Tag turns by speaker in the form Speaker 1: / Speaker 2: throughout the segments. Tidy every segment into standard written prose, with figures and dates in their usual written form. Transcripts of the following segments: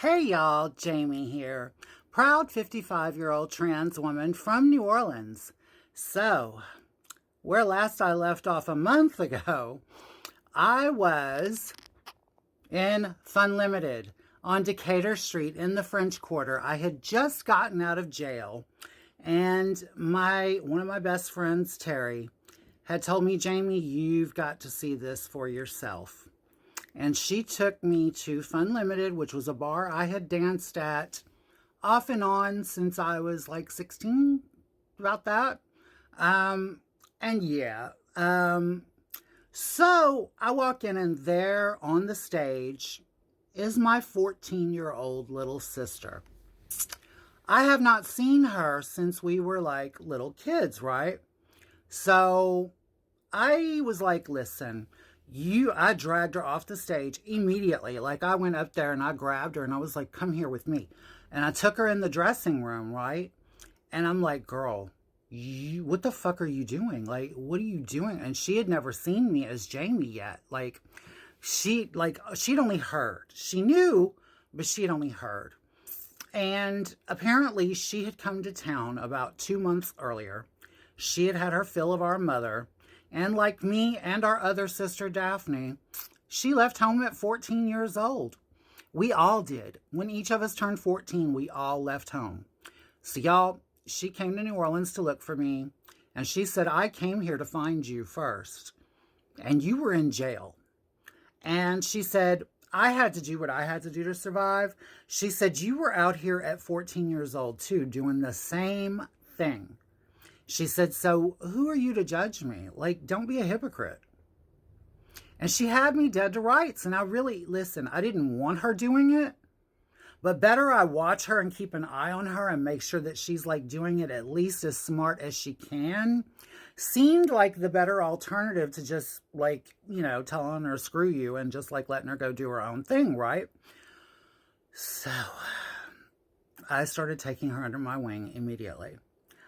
Speaker 1: Hey y'all, Jamie here. Proud 55-year-old trans woman from New Orleans. So, where last I left off a month ago, I was in Fun Limited on Decatur Street in the French Quarter. I had just gotten out of jail, and one of my best friends, Terry, had told me, Jamie, you've got to see this for yourself. And she took me to Fun Limited, which was a bar I had danced at off and on since I was like 16, about that. And yeah. So I walk in, and there on the stage is my 14-year-old little sister. I have not seen her since we were like little kids, right? So I was like, listen, I dragged her off the stage immediately. Like, I went up there and I grabbed her and I was like, come here with me. And I took her in the dressing room, right? And I'm like, girl, what the fuck are you doing? Like, what are you doing? And she had never seen me as Jamie yet. She'd only heard. She knew, but she had only heard. And apparently she had come to town about 2 months earlier. She had had her fill of our mother. And like me and our other sister, Daphne, she left home at 14 years old. We all did. When each of us turned 14, we all left home. So y'all, she came to New Orleans to look for me. And she said, I came here to find you first. And you were in jail. And she said, I had to do what I had to do to survive. She said, you were out here at 14 years old too, doing the same thing. She said, so who are you to judge me? Like, don't be a hypocrite. And she had me dead to rights. And I didn't want her doing it. But better I watch her and keep an eye on her and make sure that she's like doing it at least as smart as she can. Seemed like the better alternative to just telling her screw you and just like letting her go do her own thing, right? So I started taking her under my wing immediately.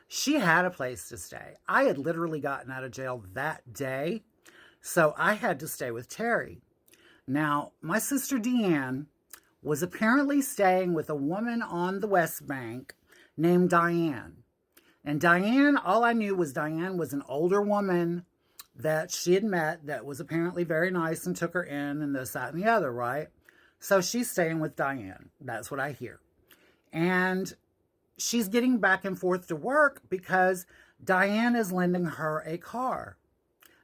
Speaker 1: She had a place to stay. I had literally gotten out of jail that day, so I had to stay with Terry. Now, my sister Deanne was apparently staying with a woman on the West Bank named Diane. And Diane, all I knew was Diane was an older woman that she had met that was apparently very nice and took her in and this, that, and the other, right? So she's staying with Diane. That's what I hear. And she's getting back and forth to work because Diane is lending her a car.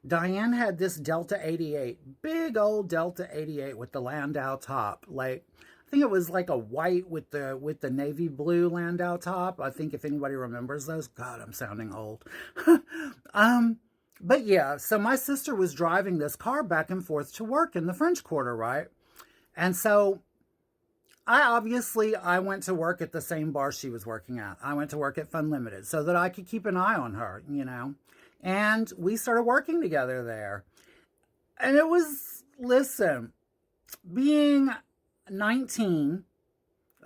Speaker 1: Diane had this Delta 88, big old Delta 88 with the Landau top. I think it was like a white with the navy blue Landau top. I think if anybody remembers those, God, I'm sounding old. But yeah, so my sister was driving this car back and forth to work in the French Quarter, right? And so I went to work at the same bar she was working at. I went to work at Fun Limited so that I could keep an eye on her, And we started working together there. And it was, listen, being 19,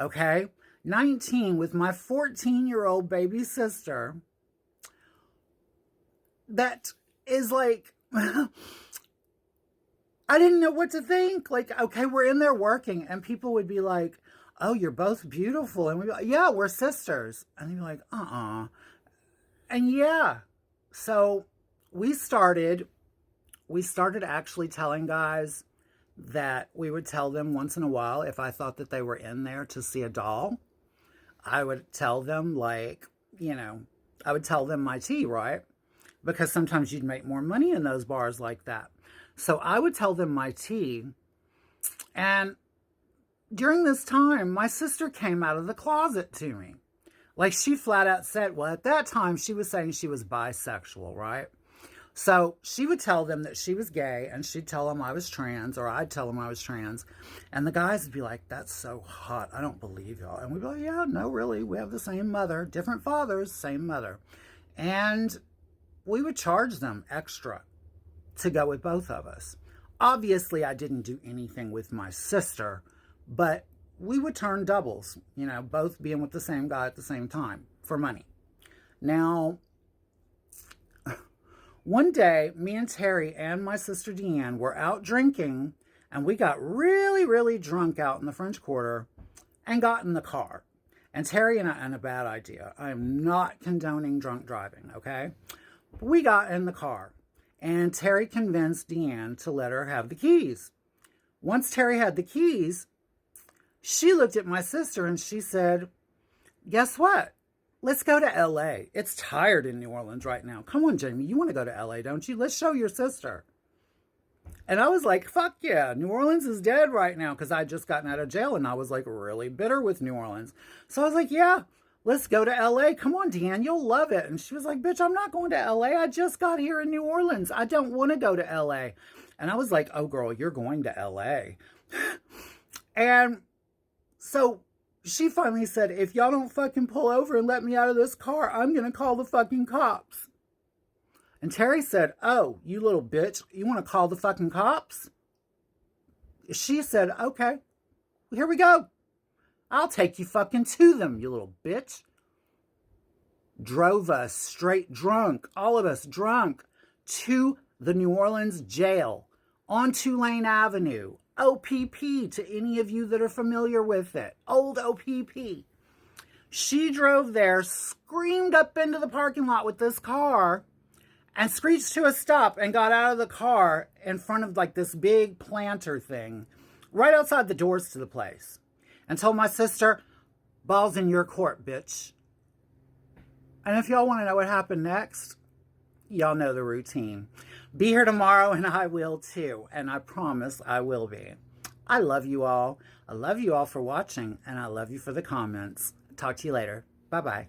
Speaker 1: okay? 19 with my 14-year-old baby sister, that is like, I didn't know what to think. Okay, we're in there working, and people would be like, oh, you're both beautiful. And we'd be like, yeah, we're sisters. And they'd be like, And yeah, so we started actually telling guys that we would tell them once in a while if I thought that they were in there to see a doll. I would tell them I would tell them my tea, right? Because sometimes you'd make more money in those bars like that. So I would tell them my tea. And during this time, my sister came out of the closet to me. She flat out said, well, at that time, she was saying she was bisexual, right? So she would tell them that she was gay, and she'd tell them I was trans, or I'd tell them I was trans. And the guys would be like, that's so hot. I don't believe y'all. And we'd be like, yeah, no, really. We have the same mother, different fathers, same mother. And we would charge them extra to go with both of us. Obviously, I didn't do anything with my sister, but we would turn doubles, both being with the same guy at the same time for money. Now, one day, me and Terry and my sister Deanne were out drinking, and we got really, really drunk out in the French Quarter. and got in the car. And Terry and a bad idea. I am not condoning drunk driving, okay? We got in the car, and Terry convinced Deanne to let her have the keys. Once Terry had the keys, she looked at my sister and she said, guess what? Let's go to L.A. It's tired in New Orleans right now. Come on, Jamie, you want to go to L.A., don't you? Let's show your sister. And I was like, fuck yeah, New Orleans is dead right now, because I'd just gotten out of jail and I was like really bitter with New Orleans. So I was like, yeah, let's go to LA. Come on, Deanne, you'll love it. And she was like, bitch, I'm not going to LA. I just got here in New Orleans. I don't want to go to LA. And I was like, oh girl, you're going to LA. And so she finally said, if y'all don't fucking pull over and let me out of this car, I'm going to call the fucking cops. And Terry said, oh, you little bitch, you want to call the fucking cops? She said, okay, here we go. I'll take you fucking to them, you little bitch. Drove us straight drunk, all of us drunk, to the New Orleans jail on Tulane Avenue. OPP, to any of you that are familiar with it. Old OPP. She drove there, screamed up into the parking lot with this car, and screeched to a stop and got out of the car in front of like this big planter thing right outside the doors to the place, and told my sister, ball's in your court, bitch. And if y'all want to know what happened next, y'all know the routine. Be here tomorrow, and I will too. And I promise I will be. I love you all. I love you all for watching, and I love you for the comments. Talk to you later. Bye-bye.